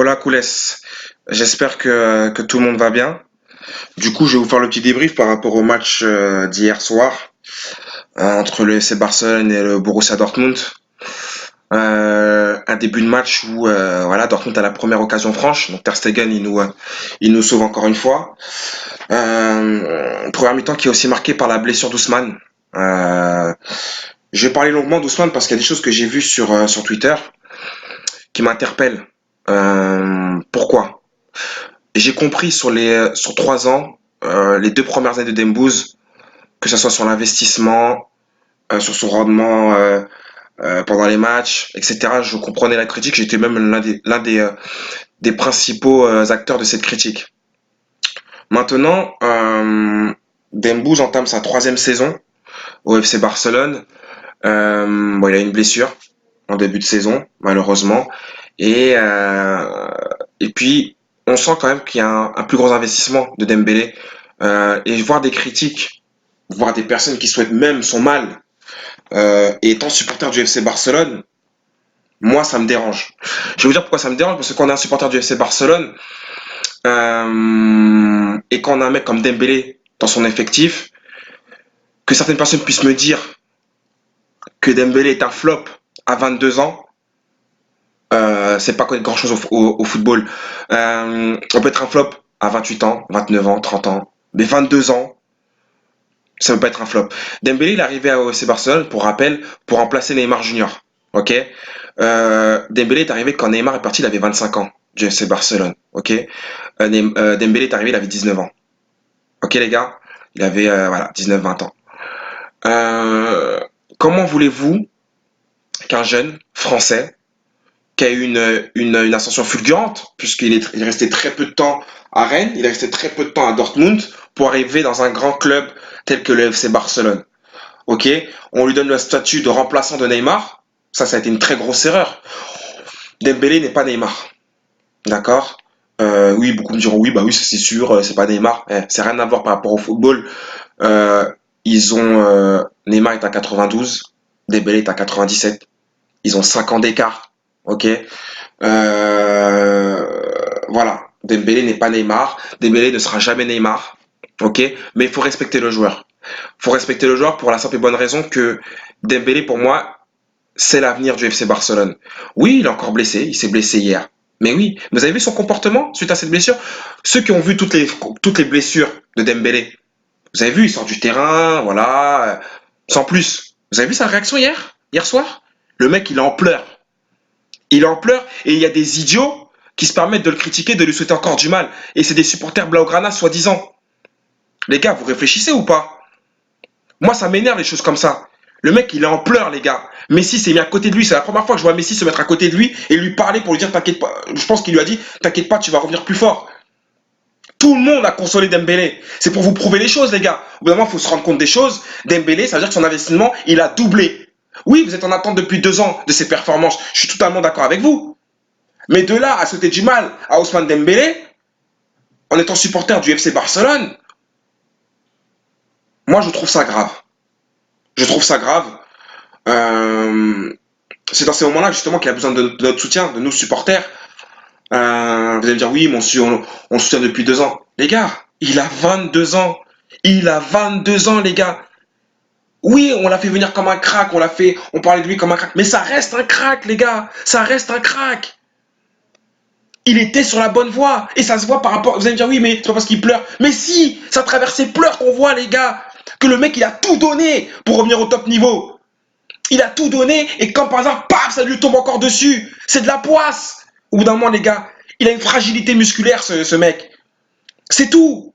Hola Koules, j'espère que tout le monde va bien. Du coup, je vais vous faire le petit débrief par rapport au match d'hier soir entre le FC Barcelone et le Borussia Dortmund. Un début de match où voilà, Dortmund a la première occasion franche, donc Ter Stegen il nous sauve encore une fois. Première mi-temps qui est aussi marqué par la blessure d'Ousmane. Euh, je vais parler longuement d'Ousmane parce qu'il y a des choses que j'ai vues sur Twitter qui m'interpellent. Pourquoi? J'ai compris sur 3 ans, les 2 premières années de Dembouz, que ce soit sur l'investissement, sur son rendement pendant les matchs, etc. Je comprenais la critique, j'étais même des principaux acteurs de cette critique. Maintenant, Dembouz entame sa 3e saison au FC Barcelone. Bon, il a une blessure en début de saison, malheureusement. Et, euh, et puis, on sent quand même qu'il y a un plus gros investissement de Dembélé. Et voir des critiques, voir des personnes qui souhaitent même son mal, et étant supporter du FC Barcelone, moi, ça me dérange. Je vais vous dire pourquoi ça me dérange, parce que quand on est un supporter du FC Barcelone, et qu'on a un mec comme Dembélé dans son effectif, que certaines personnes puissent me dire que Dembélé est un flop à 22 ans, c'est pas connaître grand chose au football. On peut être un flop à 28 ans, 29 ans, 30 ans, mais 22 ans, ça ne peut pas être un flop. Dembélé, il est arrivé au FC Barcelone, pour rappel, pour remplacer Neymar Junior. Ok. Dembélé est arrivé quand Neymar est parti, il avait 25 ans du FC Barcelone. Ok. Dembélé est arrivé, il avait 19 ans. Ok les gars, il avait voilà 19-20 ans. Euh, Comment voulez-vous qu'un jeune français qui a eu une ascension fulgurante, il est resté très peu de temps à Rennes, il est resté très peu de temps à Dortmund, pour arriver dans un grand club tel que le FC Barcelone. Ok, on lui donne le statut de remplaçant de Neymar, ça a été une très grosse erreur. Dembélé n'est pas Neymar, d'accord. Oui, beaucoup me diront oui, bah oui, c'est sûr, c'est pas Neymar. C'est rien à voir par rapport au football. Euh, Neymar est à 92, Dembélé est à 97. Ils ont 5 ans d'écart, ok. Voilà, Dembélé n'est pas Neymar, Dembélé ne sera jamais Neymar, ok. Mais il faut respecter le joueur. Il faut respecter le joueur pour la simple et bonne raison que Dembélé, pour moi, c'est l'avenir du FC Barcelone. Oui, il est encore blessé, il s'est blessé hier. Mais oui, vous avez vu son comportement suite à cette blessure? Ceux qui ont vu toutes les blessures de Dembélé, vous avez vu, il sort du terrain, voilà, sans plus. Vous avez vu sa réaction hier soir? Le mec, il est en pleurs. Il est en pleurs et il y a des idiots qui se permettent de le critiquer, de lui souhaiter encore du mal. Et c'est des supporters Blaugrana, soi-disant. Les gars, vous réfléchissez ou pas? Moi, ça m'énerve les choses comme ça. Le mec, il est en pleurs, les gars. Messi s'est mis à côté de lui. C'est la première fois que je vois Messi se mettre à côté de lui et lui parler pour lui dire t'inquiète pas. Je pense qu'il lui a dit t'inquiète pas, tu vas revenir plus fort. Tout le monde a consolé Dembélé. C'est pour vous prouver les choses, les gars. Au bout d'un moment, il faut se rendre compte des choses. Dembélé, ça veut dire que son investissement, il a doublé. Oui, vous êtes en attente depuis 2 ans de ses performances. Je suis totalement d'accord avec vous. Mais de là à souhaiter du mal à Ousmane Dembélé, en étant supporter du FC Barcelone, moi, je trouve ça grave. Je trouve ça grave. Euh, c'est dans ces moments-là justement qu'il a besoin de notre soutien, de nous supporters. Vous allez me dire oui, on le soutient depuis 2 ans. Les gars, il a 22 ans. Il a 22 ans, les gars. Oui, on l'a fait venir comme un crack, on parlait de lui comme un crack, mais ça reste un crack, les gars. Ça reste un crack. Il était sur la bonne voie et ça se voit par rapport. Vous allez me dire oui, mais c'est pas parce qu'il pleure. Mais si, ça traverse ses pleurs qu'on voit, les gars, que le mec il a tout donné pour revenir au top niveau. Il a tout donné et comme par hasard, paf, ça lui tombe encore dessus. C'est de la poisse. Au bout d'un moment, les gars, il a une fragilité musculaire, ce mec. C'est tout.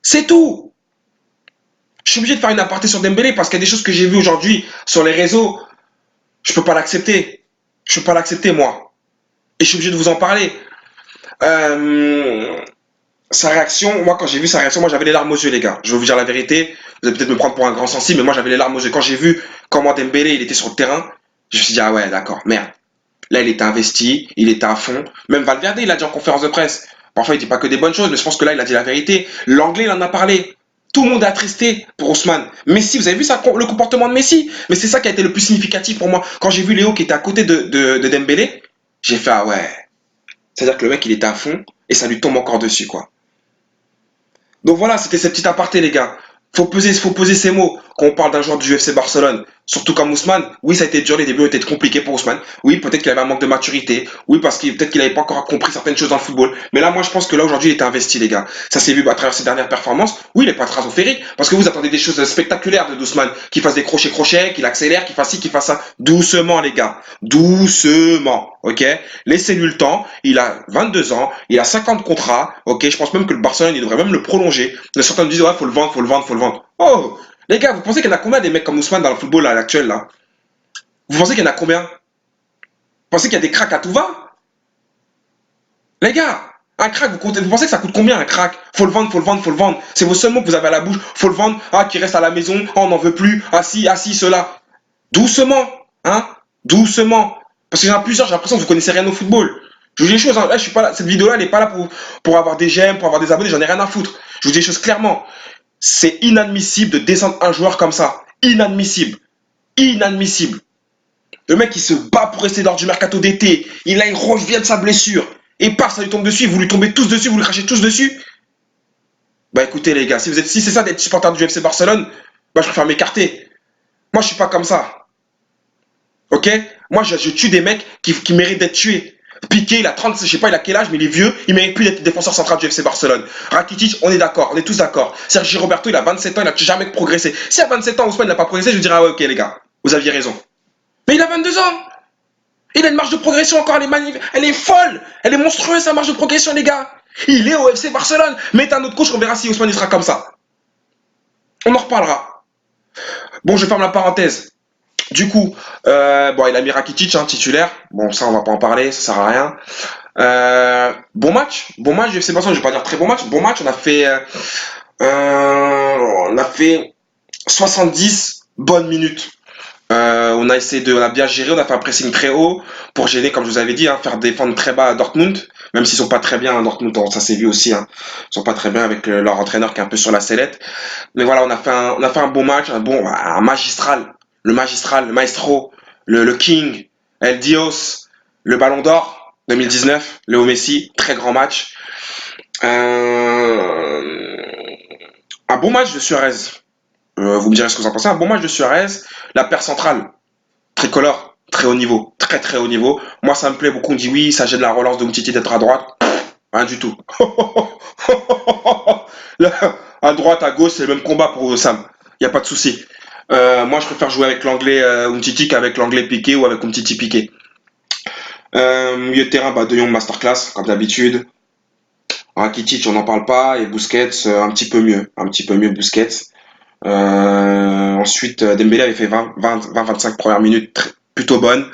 C'est tout. Je suis obligé de faire une aparté sur Dembélé parce qu'il y a des choses que j'ai vues aujourd'hui sur les réseaux. Je peux pas l'accepter. Je peux pas l'accepter, moi. Et je suis obligé de vous en parler. Euh, Sa réaction, moi, quand j'ai vu sa réaction, moi, j'avais les larmes aux yeux, les gars. Je vais vous dire la vérité. Vous allez peut-être me prendre pour un grand sensible, mais moi, j'avais les larmes aux yeux. Quand j'ai vu comment Dembélé, il était sur le terrain, je me suis dit, ah ouais, d'accord, merde. Là, il était investi, il était à fond. Même Valverde, il a dit en conférence de presse. Parfois, il dit pas que des bonnes choses, mais je pense que là, il a dit la vérité. L'anglais, il en a parlé. Tout le monde est attristé pour Ousmane. Messi, vous avez vu ça, le comportement de Messi? Mais c'est ça qui a été le plus significatif pour moi. Quand j'ai vu Léo qui était à côté de Dembélé, j'ai fait, ah ouais, C'est-à-dire que le mec, il était à fond et ça lui tombe encore dessus, quoi. Donc voilà, c'était cette petite aparté, les gars. Faut poser ses mots quand on parle d'un joueur du UFC Barcelone. Surtout comme Ousmane. Oui, ça a été dur, les débuts ont été compliqués pour Ousmane. Oui, peut-être qu'il avait un manque de maturité. Oui, parce qu'il peut-être qu'il n'avait pas encore compris certaines choses dans le football. Mais là, moi, je pense que là, aujourd'hui, il était investi, les gars. Ça s'est vu à travers ses dernières performances. Oui, il n'est pas stratosphérique. Parce que vous attendez des choses spectaculaires de Ousmane. Qu'il fasse des crochets-crochets, qu'il accélère, qu'il fasse ci, qu'il fasse ça. Doucement, les gars. Doucement. Ok? Laissez-lui le temps. Il a 22 ans. Il a 50 contrats. Ok? Je pense même que le Barcelone, il devrait même le prolonger. Certains me disent, ouais, faut le vendre, faut le vendre, faut le vendre. Oh! Les gars, vous pensez qu'il y en a combien des mecs comme Ousmane dans le football à l'actuel là? Vous pensez qu'il y en a combien? Vous pensez qu'il y a des cracks à tout va? Les gars, un crack, vous pensez que ça coûte combien un crack? Faut le vendre, faut le vendre, faut le vendre. C'est vos seuls mots que vous avez à la bouche. Faut le vendre. Ah, qui reste à la maison. Ah, on n'en veut plus. Ah si, cela. Doucement, hein? Doucement. Parce qu'il y en a plusieurs, j'ai l'impression que vous connaissez rien au football. Je vous dis les choses, hein. Là, je suis pas là. Cette vidéo-là, elle n'est pas là pour avoir des j'aime, pour avoir des abonnés, j'en ai rien à foutre. Je vous dis les choses clairement. C'est inadmissible de descendre un joueur comme ça. Inadmissible. Inadmissible. Le mec, il se bat pour rester lors du mercato d'été. Il revient de sa blessure. Et part, ça lui tombe dessus. Vous lui tombez tous dessus, vous lui crachez tous dessus. Bah écoutez, les gars, si c'est ça d'être supporter du FC Barcelone, bah je préfère m'écarter. Moi, je suis pas comme ça. Ok? Moi, je tue des mecs qui méritent d'être tués. Piqué, il a 30, je sais pas, il a quel âge, mais il est vieux, il mérite plus d'être défenseur central du FC Barcelone. Rakitic, on est d'accord, on est tous d'accord. Sergi Roberto, il a 27 ans, il n'a jamais progressé. Si à 27 ans, Ousmane n'a pas progressé, je dirais, ah ouais, ok, les gars, vous aviez raison. Mais il a 22 ans! Il a une marge de progression encore, elle est folle, elle est monstrueuse sa marge de progression, les gars. Il est au FC Barcelone. Mettez un autre coach, on verra si Ousmane il sera comme ça. On en reparlera. Bon, je ferme la parenthèse. Du coup, bon, il a mis Rakitic, hein, titulaire. Bon, ça, on va pas en parler, ça sert à rien. Bon match du FC Barcelone. Je vais pas dire très bon match. Bon match, on a fait 70 bonnes minutes. On a bien géré, on a fait un pressing très haut pour gêner, comme je vous avais dit, hein, faire défendre très bas à Dortmund, même s'ils sont pas très bien à Dortmund, ça s'est vu aussi, hein, ils sont pas très bien avec leur entraîneur qui est un peu sur la sellette. Mais voilà, on a fait un bon match, un magistral, le maestro, le king, El Dios, le Ballon d'Or 2019, Léo Messi, très grand match. Euh, un bon match de Suarez. Vous me direz ce que vous en pensez. Un bon match de Suarez, la paire centrale tricolore, très haut niveau, très très haut niveau. Moi, ça me plaît beaucoup. On dit oui, ça gêne la relance de Umtiti d'être à droite. Rien du tout. Là, à droite, à gauche, c'est le même combat pour Sam. Il n'y a pas de souci. Moi, je préfère jouer avec l'anglais Umtiti qu'avec l'anglais Piqué ou avec Umtiti Piqué. Milieu de terrain, bah, De Jong masterclass, comme d'habitude. Rakitic, on n'en parle pas. Et Busquets, un petit peu mieux. Un petit peu mieux Busquets. Ensuite, Dembélé avait fait 20-25 premières minutes plutôt bonnes.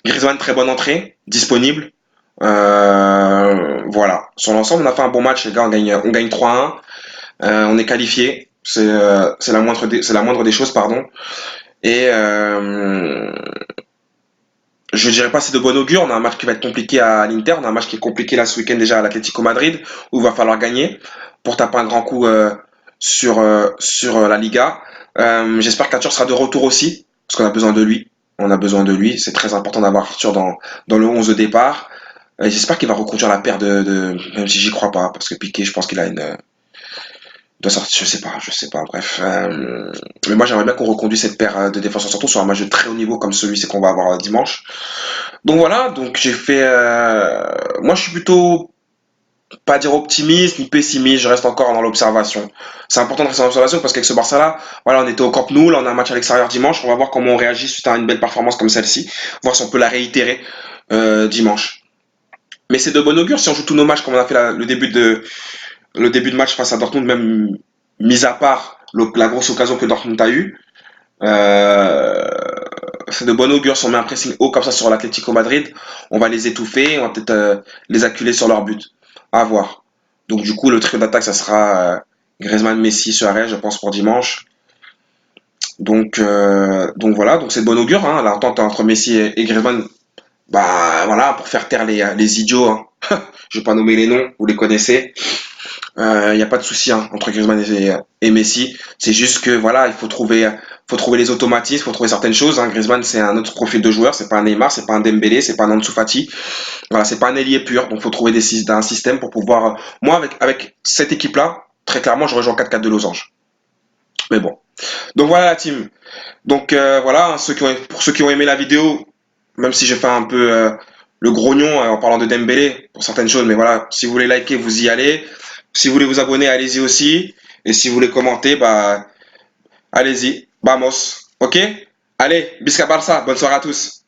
Griezmann, très bonne entrée, disponible. Voilà. Sur l'ensemble, on a fait un bon match, les gars. On gagne 3-1. On est qualifié. C'est c'est la moindre des choses, pardon. Et je dirais pas c'est de bon augure. On a un match qui va être compliqué à l'Inter. On a un match qui est compliqué là ce week-end déjà à l'Atlético Madrid, où il va falloir gagner pour taper un grand coup sur la Liga. J'espère qu'Arthur sera de retour aussi, parce qu'on a besoin de lui. On a besoin de lui. C'est très important d'avoir Arthur dans le 11 de départ. J'espère qu'il va reconduire la paire même si j'y crois pas, parce que Piqué, je pense qu'il a doit sortir, je sais pas, bref. Mais moi j'aimerais bien qu'on reconduise cette paire de défenseurs, surtout sur un match de très haut niveau comme celui qu'on va avoir dimanche. Donc voilà, donc j'ai fait. Moi je suis plutôt pas dire optimiste ni pessimiste, je reste encore dans l'observation. C'est important de rester dans l'observation parce qu'avec ce Barça-là, voilà, on était au Camp Nou, là on a un match à l'extérieur dimanche, on va voir comment on réagit suite à une belle performance comme celle-ci, voir si on peut la réitérer dimanche. Mais c'est de bon augure si on joue tous nos matchs comme on a fait le début de match face à Dortmund, même mis à part la grosse occasion que Dortmund a eue. Euh, c'est de bon augure si on met un pressing haut comme ça sur l'Atlético Madrid, on va les étouffer, on va peut-être les acculer sur leur but. À voir. Donc du coup, le trio d'attaque, ça sera Griezmann, Messi, Suarez, je pense, pour dimanche. Donc voilà, donc c'est de bon augure, hein, l'entente entre Messi et Griezmann, bah voilà, pour faire taire les idiots, hein. Je vais pas nommer les noms, vous les connaissez. Il n'y a pas de souci hein, entre Griezmann et Messi. C'est juste que voilà, faut trouver les automatismes, il faut trouver certaines choses. Hein. Griezmann, c'est un autre profil de joueur. C'est pas un Neymar, c'est pas un Dembélé, c'est pas un Ansu Fati. Voilà, c'est pas un ailier pur. Donc, faut trouver un système pour pouvoir. Moi, avec cette équipe-là, très clairement, j'aurais joué en 4-4 de losange. Mais bon. Donc voilà la team. Donc voilà, hein, pour ceux qui ont aimé la vidéo, même si j'ai fait un peu le grognon en parlant de Dembélé pour certaines choses, mais voilà, si vous voulez liker, vous y allez. Si vous voulez vous abonner, allez-y aussi. Et si vous voulez commenter, bah allez-y. Vamos. Ok? Allez, Bisca Barça, bonne soirée à tous.